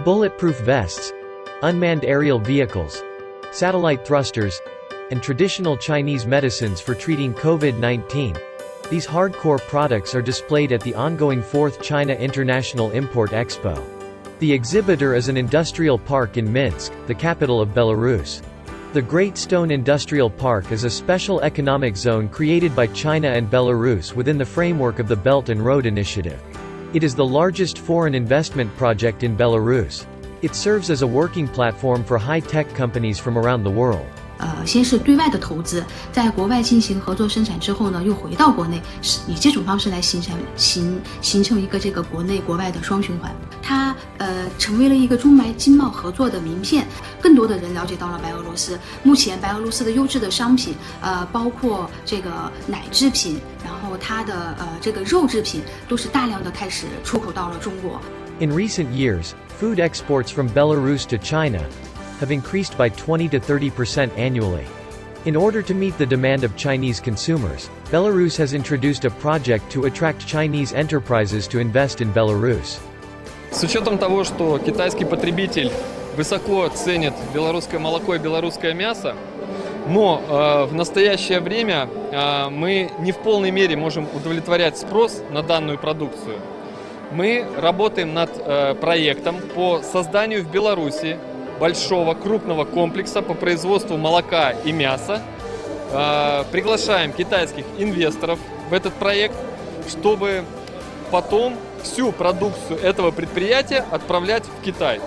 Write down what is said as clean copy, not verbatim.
Bulletproof vests, unmanned aerial vehicles, satellite thrusters, and traditional Chinese medicines for treating COVID-19. These hardcore products are displayed at the ongoing 4th China International Import Expo. The exhibitor is an industrial park in Minsk, the capital of Belarus. The Great Stone Industrial Park is a special economic zone created by China and Belarus within the framework of the Belt and Road Initiative. It is the largest foreign investment project in Belarus. It serves as a working platform for high-tech companies from around the world. 先是对外的投资，在国外进行合作生产之后呢，又回到国内，以这种方式来形成一个这个国内国外的双循环。它成为了一个中白经贸合作的名片，更多的人了解到了白俄罗斯。目前白俄罗斯的优质的商品，包括这个奶制品，然后它的这个肉制品，都是大量的开始出口到了中国。In recent years, food exports from Belarus to China have increased by 20 to 30% annually. In order to meet the demand of Chinese consumers, Belarus has introduced a project to attract Chinese enterprises to invest in Belarus. С учетом того, что китайский потребитель высоко ценит белорусское молоко и белорусское мясо, но в настоящее время мы не в полной мере можем удовлетворять спрос на данную продукцию. Мы работаем над проектом по созданию в Беларуси большого, крупного комплекса по производству молока и мяса. Приглашаем китайских инвесторов в этот проект, чтобы потом всю продукцию этого предприятия отправлять в Китай.